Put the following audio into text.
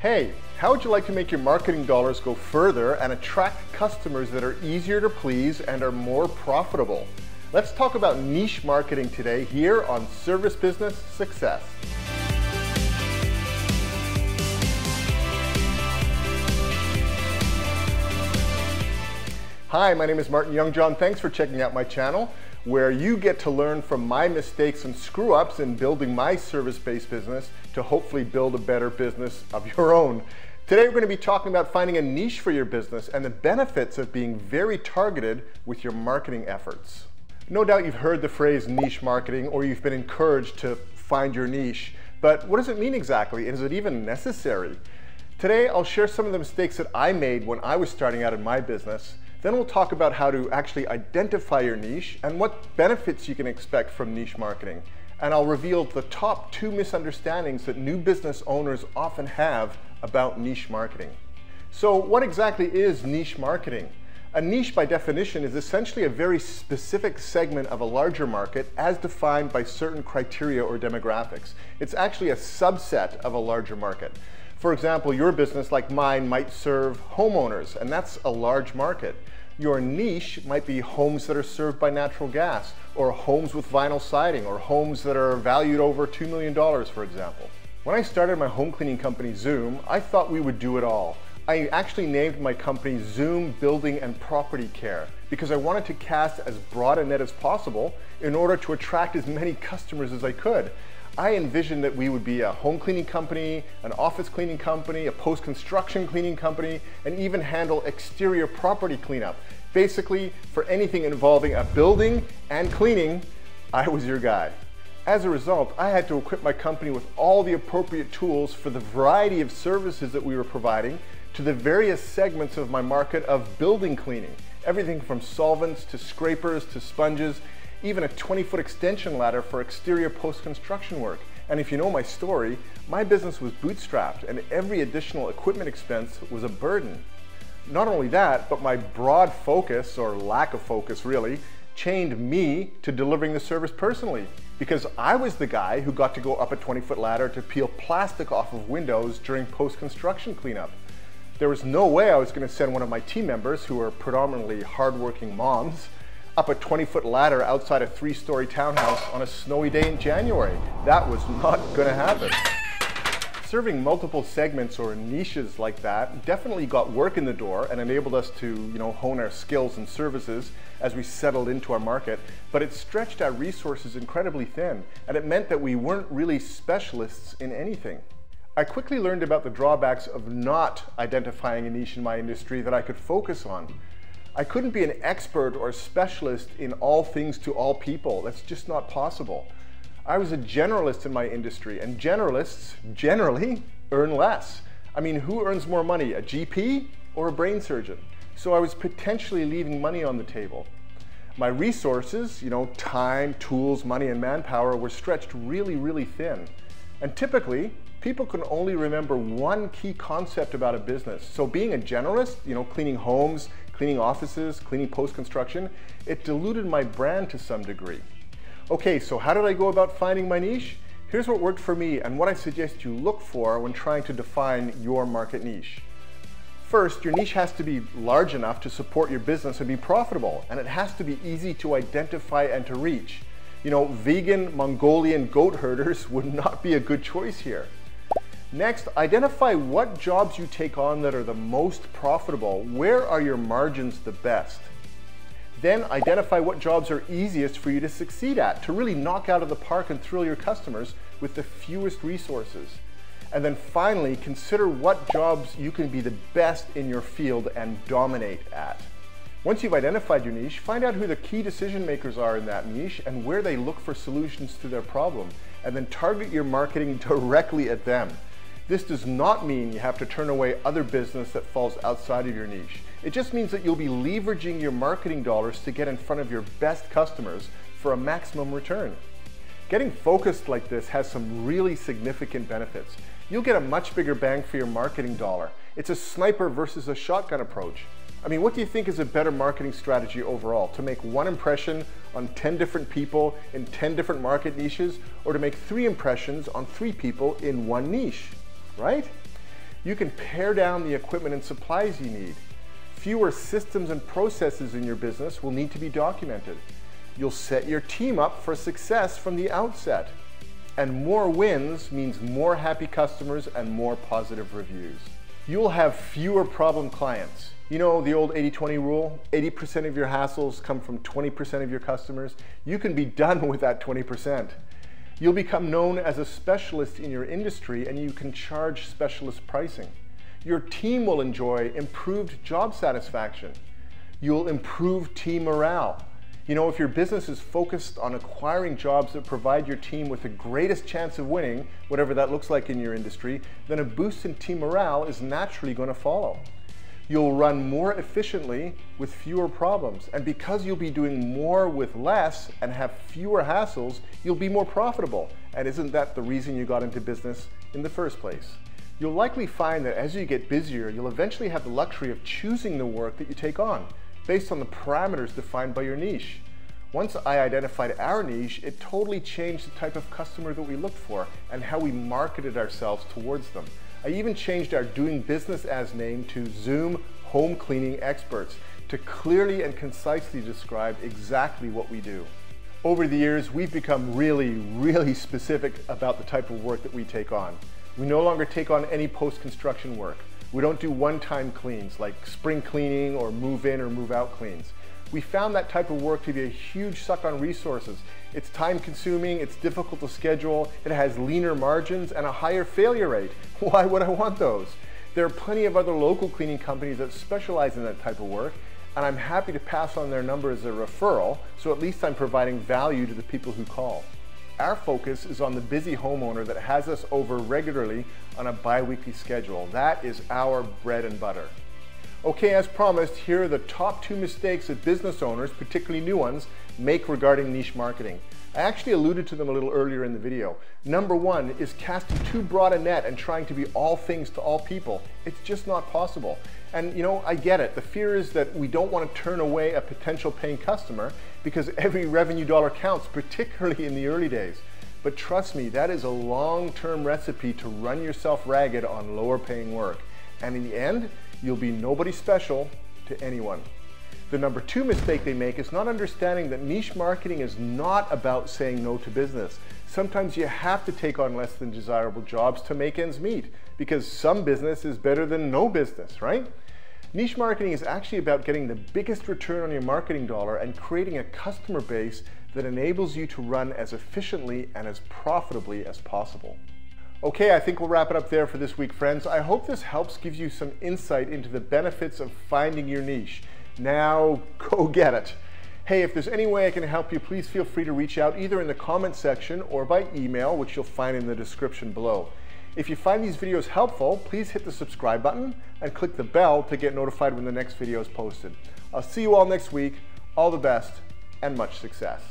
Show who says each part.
Speaker 1: Hey, how would you like to make your marketing dollars go further and attract customers that are easier to please and are more profitable? Let's talk about niche marketing today here on Service Business Success. Hi, my name is Martinjongejan. Thanks for checking out my channel, where you get to learn from my mistakes and screw-ups in building my service-based business to hopefully build a better business of your own. Today we're going to be talking about finding a niche for your business and the benefits of being very targeted with your marketing efforts. No doubt you've heard the phrase niche marketing, or you've been encouraged to find your niche, but what does it mean exactly? Is it even necessary? Today I'll share some of the mistakes that I made when I was starting out in my business. Then we'll talk about how to actually identify your niche and what benefits you can expect from niche marketing. And I'll reveal the top 2 misunderstandings that new business owners often have about niche marketing. So what exactly is niche marketing? A niche, by definition, is essentially a very specific segment of a larger market as defined by certain criteria or demographics. It's actually a subset of a larger market. For example, your business, like mine, might serve homeowners, and that's a large market. Your niche might be homes that are served by natural gas, or homes with vinyl siding, or homes that are valued over $2 million, for example. When I started my home cleaning company, Zoom, I thought we would do it all. I actually named my company Zoom Building and Property Care because I wanted to cast as broad a net as possible in order to attract as many customers as I could. I envisioned that we would be a home cleaning company, an office cleaning company, a post-construction cleaning company, and even handle exterior property cleanup. Basically, for anything involving a building and cleaning, I was your guy. As a result, I had to equip my company with all the appropriate tools for the variety of services that we were providing to the various segments of my market of building cleaning. Everything from solvents to scrapers to sponges, even a 20-foot extension ladder for exterior post-construction work. And if you know my story, my business was bootstrapped and every additional equipment expense was a burden. Not only that, but my broad focus, or lack of focus really, chained me to delivering the service personally, because I was the guy who got to go up a 20-foot ladder to peel plastic off of windows during post-construction cleanup. There was no way I was going to send one of my team members, who are predominantly hardworking moms, up a 20-foot ladder outside a 3-story townhouse on a snowy day in January. That was not going to happen. Serving multiple segments or niches like that definitely got work in the door and enabled us to, hone our skills and services as we settled into our market, but it stretched our resources incredibly thin, and it meant that we weren't really specialists in anything. I quickly learned about the drawbacks of not identifying a niche in my industry that I could focus on. I couldn't be an expert or specialist in all things to all people. That's just not possible. I was a generalist in my industry, and generalists generally earn less. I mean, who earns more money, a GP or a brain surgeon? So I was potentially leaving money on the table. My resources, time, tools, money, and manpower were stretched really, really thin. And typically, people can only remember one key concept about a business. So being a generalist, cleaning homes, cleaning offices, cleaning post-construction, it diluted my brand to some degree. Okay, so how did I go about finding my niche? Here's what worked for me and what I suggest you look for when trying to define your market niche. First, your niche has to be large enough to support your business and be profitable, and it has to be easy to identify and to reach. Vegan Mongolian goat herders would not be a good choice here. Next, identify what jobs you take on that are the most profitable. Where are your margins the best? Then identify what jobs are easiest for you to succeed at, to really knock out of the park and thrill your customers with the fewest resources. And then finally, consider what jobs you can be the best in your field and dominate at. Once you've identified your niche, find out who the key decision makers are in that niche and where they look for solutions to their problem, and then target your marketing directly at them. This does not mean you have to turn away other business that falls outside of your niche. It just means that you'll be leveraging your marketing dollars to get in front of your best customers for a maximum return. Getting focused like this has some really significant benefits. You'll get a much bigger bang for your marketing dollar. It's a sniper versus a shotgun approach. I mean, what do you think is a better marketing strategy overall? To make one impression on 10 different people in 10 different market niches, or to make 3 impressions on 3 people in one niche, right? You can pare down the equipment and supplies you need. Fewer systems and processes in your business will need to be documented. You'll set your team up for success from the outset. And more wins means more happy customers and more positive reviews. You'll have fewer problem clients. You know the old 80-20 rule? 80% of your hassles come from 20% of your customers. You can be done with that 20%. You'll become known as a specialist in your industry and you can charge specialist pricing. Your team will enjoy improved job satisfaction. You'll improve team morale. You know, if your business is focused on acquiring jobs that provide your team with the greatest chance of winning, whatever that looks like in your industry, then a boost in team morale is naturally going to follow. You'll run more efficiently with fewer problems. And because you'll be doing more with less and have fewer hassles, you'll be more profitable. And isn't that the reason you got into business in the first place? You'll likely find that as you get busier, you'll eventually have the luxury of choosing the work that you take on based on the parameters defined by your niche. Once I identified our niche, it totally changed the type of customer that we looked for and how we marketed ourselves towards them. I even changed our doing business as name to Zoom Home Cleaning Experts to clearly and concisely describe exactly what we do. Over the years, we've become really specific about the type of work that we take on. We no longer take on any post-construction work. We don't do one-time cleans like spring cleaning or move-in or move-out cleans. We found that type of work to be a huge suck on resources. It's time-consuming, it's difficult to schedule, it has leaner margins and a higher failure rate. Why would I want those? There are plenty of other local cleaning companies that specialize in that type of work, and I'm happy to pass on their number as a referral, so at least I'm providing value to the people who call. Our focus is on the busy homeowner that has us over regularly on a bi-weekly schedule. That is our bread and butter. Okay, as promised, here are the top 2 mistakes that business owners, particularly new ones, make regarding niche marketing. I actually alluded to them a little earlier in the video. Number 1 is casting too broad a net and trying to be all things to all people. It's just not possible. And you know, I get it. The fear is that we don't want to turn away a potential paying customer because every revenue dollar counts, particularly in the early days. But trust me, that is a long-term recipe to run yourself ragged on lower paying work. And in the end, you'll be nobody special to anyone. The number 2 mistake they make is not understanding that niche marketing is not about saying no to business. Sometimes you have to take on less than desirable jobs to make ends meet because some business is better than no business, right? Niche marketing is actually about getting the biggest return on your marketing dollar and creating a customer base that enables you to run as efficiently and as profitably as possible. Okay, I think we'll wrap it up there for this week, friends. I hope this helps give you some insight into the benefits of finding your niche. Now, go get it. Hey, if there's any way I can help you, please feel free to reach out either in the comment section or by email, which you'll find in the description below. If you find these videos helpful, please hit the subscribe button and click the bell to get notified when the next video is posted. I'll see you all next week. All the best and much success.